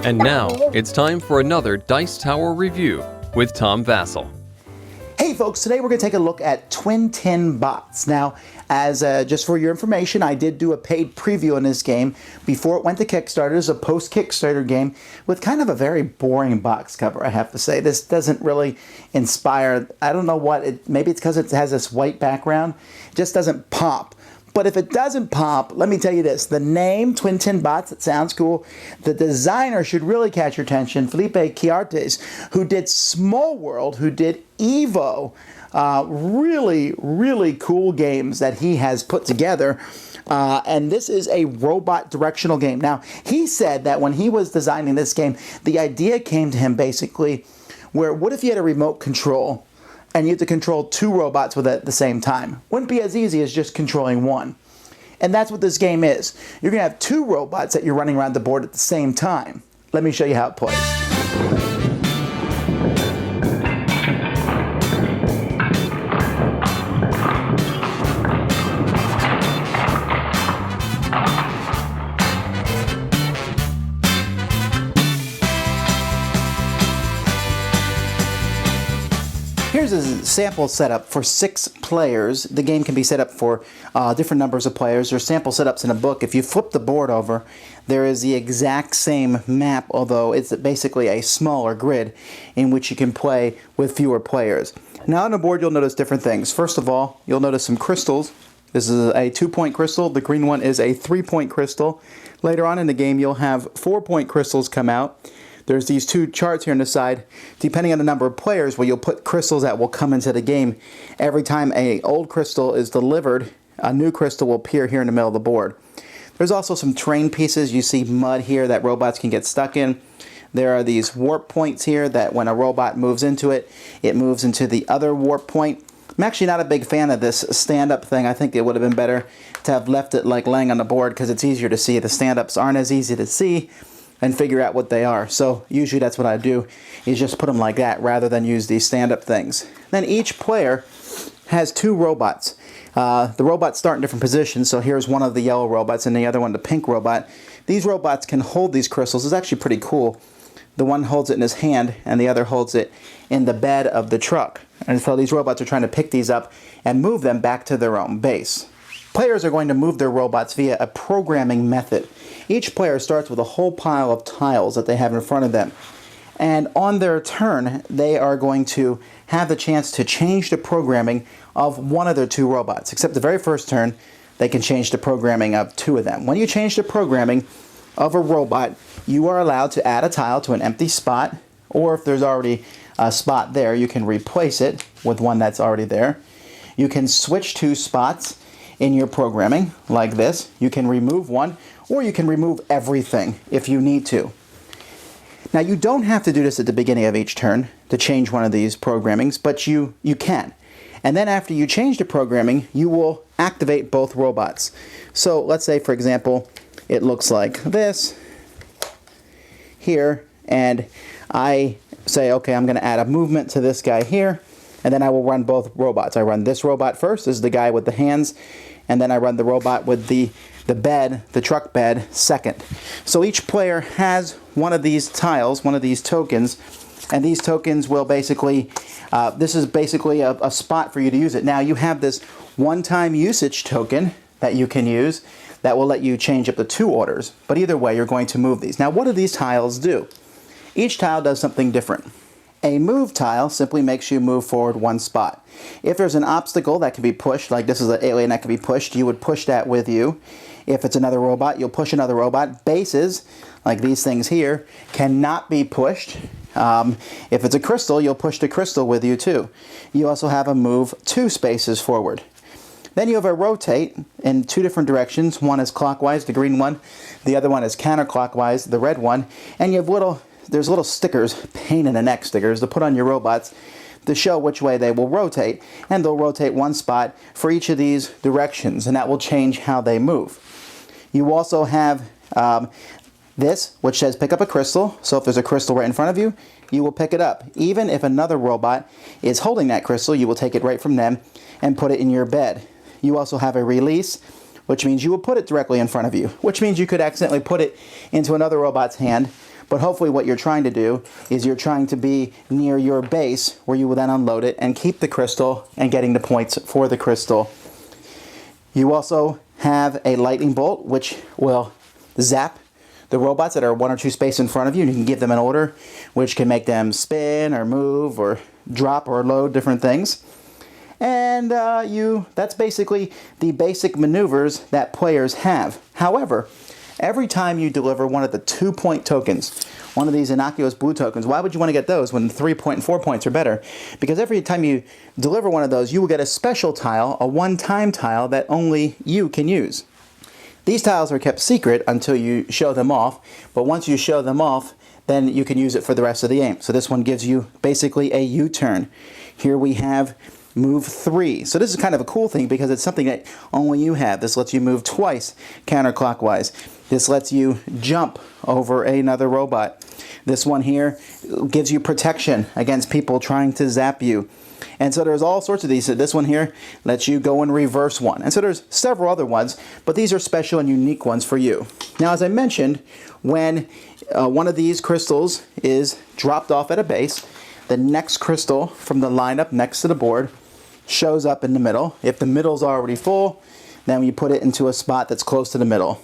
And now, it's time for another Dice Tower review with Tom Vasel. Hey folks, today we're going to take a look at Twin Tin Bots. Now, as just for your information, I did do a paid preview on this game before it went to Kickstarter. It's a post-Kickstarter game with kind of a very boring box cover, I have to say. This doesn't really inspire, I don't know what, maybe it's because it has this white background. It just doesn't pop. But if it doesn't pop, let me tell you this. The name, Twin Tin Bots, it sounds cool. The designer should really catch your attention. Felipe Chiartes, who did Small World, who did Evo. Really cool games that he has put together. And this is a robot directional game. Now, he said that when he was designing this game, the idea came to him basically where, what if you had a remote control and you have to control two robots with it at the same time? Wouldn't be as easy as just controlling one. And that's what this game is. You're going to have two robots that you're running around the board at the same time. Let me show you how it plays. Here's a sample setup for 6 players. The game can be set up for different numbers of players. There's sample setups in a book. If you flip the board over, there is the exact same map, although it's basically a smaller grid in which you can play with fewer players. Now on the board you'll notice different things. First of all, you'll notice some crystals. This is a 2-point crystal. The green one is a 3-point crystal. Later on in the game you'll have 4-point crystals come out. There's these 2 charts here on the side. Depending on the number of players, where you'll put crystals that will come into the game. Every time an old crystal is delivered, a new crystal will appear here in the middle of the board. There's also some terrain pieces. You see mud here that robots can get stuck in. There are these warp points here that when a robot moves into it, it moves into the other warp point. I'm actually not a big fan of this stand-up thing. I think it would have been better to have left it like laying on the board because it's easier to see. The stand-ups aren't as easy to see and figure out what they are. So usually that's what I do, is just put them like that rather than use these stand-up things. Then each player has 2 robots. The robots start in different positions, so here's one of the yellow robots and the other one the pink robot. These robots can hold these crystals. It's actually pretty cool. The one holds it in his hand and the other holds it in the bed of the truck. And so these robots are trying to pick these up and move them back to their own base. Players are going to move their robots via a programming method. Each player starts with a whole pile of tiles that they have in front of them. And on their turn, they are going to have the chance to change the programming of one of their 2 robots. Except the very first turn, they can change the programming of 2 of them. When you change the programming of a robot, you are allowed to add a tile to an empty spot, or if there's already a spot there, you can replace it with one that's already there. You can switch 2 spots in your programming, like this. You can remove one, or you can remove everything if you need to. Now you don't have to do this at the beginning of each turn to change one of these programmings, but you can. And then after you change the programming, you will activate both robots. So let's say, for example, it looks like this here, and I say, okay, I'm going to add a movement to this guy here, and then I will run both robots. I run this robot first, this is the guy with the hands, and then I run the robot with the bed, the truck bed, second. So each player has one of these tiles, one of these tokens, and these tokens will basically, this is basically a spot for you to use it. Now you have this one-time usage token that you can use that will let you change up the 2 orders, but either way you're going to move these. Now what do these tiles do? Each tile does something different. A move tile simply makes you move forward 1 spot. If there's an obstacle that can be pushed, like this is an alien that can be pushed, you would push that with you. If it's another robot, you'll push another robot. Bases, like these things here, cannot be pushed. If it's a crystal, you'll push the crystal with you too. You also have a move 2 spaces forward. Then you have a rotate in 2 different directions. One is clockwise, the green one. The other one is counterclockwise, the red one. And you have there's little stickers, pain in the neck stickers, to put on your robots to show which way they will rotate. And they'll rotate 1 spot for each of these directions, and that will change how they move. You also have this, which says pick up a crystal. So if there's a crystal right in front of you, you will pick it up. Even if another robot is holding that crystal, you will take it right from them and put it in your bed. You also have a release, which means you will put it directly in front of you, which means you could accidentally put it into another robot's hand, but hopefully what you're trying to do is you're trying to be near your base where you will then unload it and keep the crystal and getting the points for the crystal. You also have a lightning bolt which will zap the robots that are 1 or 2 spaces in front of you, and you can give them an order which can make them spin or move or drop or load different things. And that's basically the basic maneuvers that players have. However, every time you deliver one of the 2-point tokens, one of these innocuous blue tokens, why would you want to get those when 3-point and 4 points are better? Because every time you deliver one of those, you will get a special tile, a one-time tile that only you can use. These tiles are kept secret until you show them off, but once you show them off, then you can use it for the rest of the game. So this one gives you basically a U-turn. Here we have move 3. So this is kind of a cool thing because it's something that only you have. This lets you move twice counterclockwise. This lets you jump over another robot. This one here gives you protection against people trying to zap you. And so there's all sorts of these. So this one here lets you go and reverse one. And so there's several other ones, but these are special and unique ones for you. Now, as I mentioned, when one of these crystals is dropped off at a base, the next crystal from the lineup next to the board shows up in the middle. If the middle's already full, then you put it into a spot that's close to the middle.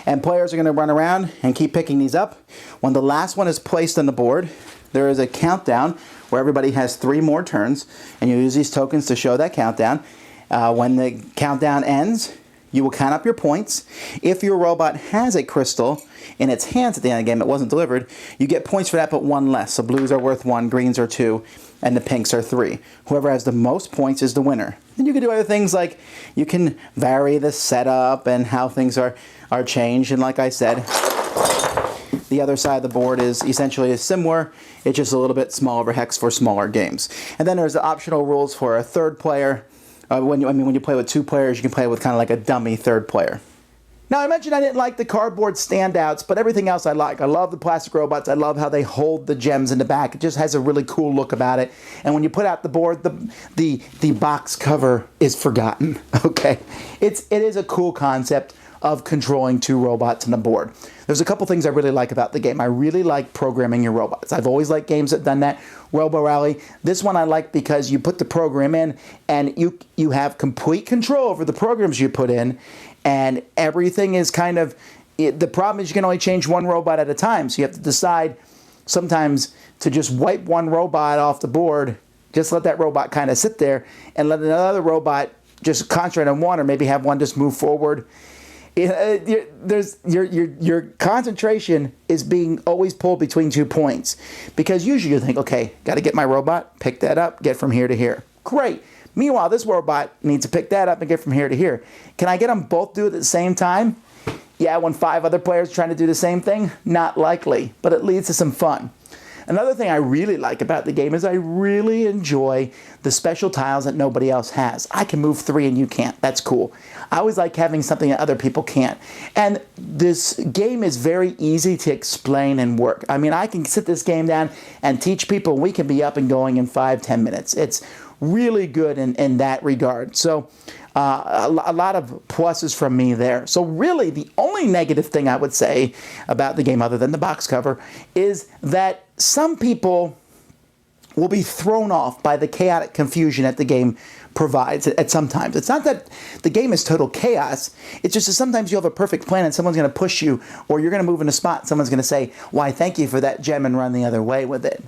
And players are going to run around and keep picking these up. When the last one is placed on the board, there is a countdown where everybody has 3 more turns, and you use these tokens to show that countdown. When the countdown ends, you will count up your points. If your robot has a crystal in its hands at the end of the game that wasn't delivered, you get points for that, but 1 less. So blues are worth 1, greens are 2, and the pinks are 3. Whoever has the most points is the winner. Then you can do other things like you can vary the setup and how things are changed. And like I said, the other side of the board is essentially similar. It's just a little bit smaller hex for smaller games. And then there's the optional rules for a third player. When you play with 2 players, you can play with kind of like a dummy third player. Now, I mentioned I didn't like the cardboard standouts, but everything else I like. I love the plastic robots. I love how they hold the gems in the back. It just has a really cool look about it. And when you put out the board, the box cover is forgotten. Okay, it is a cool concept of controlling 2 robots on the board. There's a couple things I really like about the game. I really like programming your robots. I've always liked games that have done that. Robo Rally. This one I like because you put the program in and you have complete control over the programs you put in, and everything is kind of, the problem is you can only change 1 robot at a time, so you have to decide sometimes to just wipe 1 robot off the board, just let that robot kind of sit there, and let another robot just concentrate on 1, or maybe have 1 just move forward. Your concentration is being always pulled between 2 points, because usually you think, okay, got to get my robot, pick that up, get from here to here. Great. Meanwhile, this robot needs to pick that up and get from here to here. Can I get them both do it at the same time? Yeah, when 5 other players are trying to do the same thing? Not likely, but it leads to some fun. Another thing I really like about the game is I really enjoy the special tiles that nobody else has. I can move 3 and you can't. That's cool. I always like having something that other people can't. And this game is very easy to explain and work. I mean, I can sit this game down and teach people, and we can be up and going in 5-10 minutes. It's really good in that regard. So a lot of pluses from me there. So really the only negative thing I would say about the game, other than the box cover, is that some people will be thrown off by the chaotic confusion that the game provides at some times. It's not that the game is total chaos. It's just that sometimes you have a perfect plan and someone's going to push you, or you're going to move in a spot and someone's going to say, why, thank you for that gem, and run the other way with it.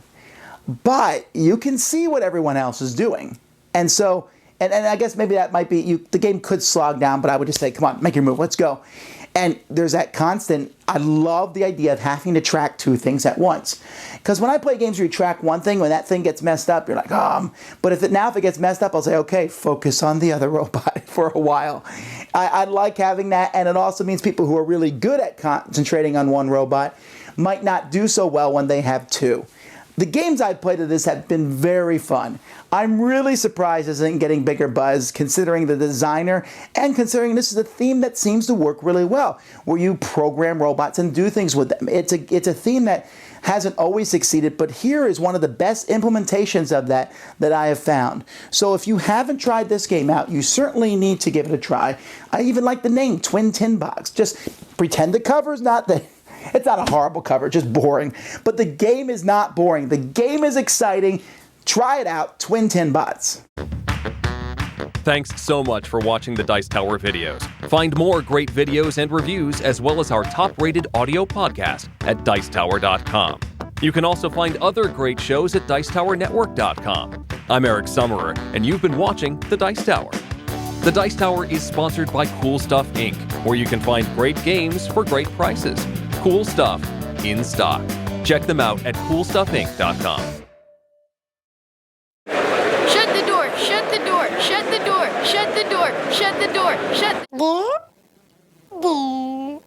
But you can see what everyone else is doing. And so, and I guess maybe that might be, the game could slog down, but I would just say, come on, make your move, let's go. And there's that constant, I love the idea of having to track 2 things at once. Because when I play games where you track 1 thing, when that thing gets messed up, you're like, but if it gets messed up, I'll say, okay, focus on the other robot for a while. I like having that, and it also means people who are really good at concentrating on 1 robot might not do so well when they have 2. The games I've played of this have been very fun. I'm really surprised this isn't getting bigger buzz, considering the designer and considering this is a theme that seems to work really well, where you program robots and do things with them. It's a theme that hasn't always succeeded, but here is one of the best implementations of that I have found. So if you haven't tried this game out, you certainly need to give it a try. I even like the name, Twin Tin Box. Just pretend the cover's not there. It's not a horrible cover, just boring. But the game is not boring. The game is exciting. Try it out. Twin 10 bots. Thanks so much for watching the Dice Tower videos. Find more great videos and reviews, as well as our top-rated audio podcast at Dicetower.com. You can also find other great shows at Dicetowernetwork.com. I'm Eric Summerer, and you've been watching The Dice Tower. The Dice Tower is sponsored by Cool Stuff Inc., where you can find great games for great prices. Cool stuff in stock. Check them out at CoolStuffInc.com. Shut the door! Shut the door! Shut the door! Shut the door! Shut the door! Shut the door!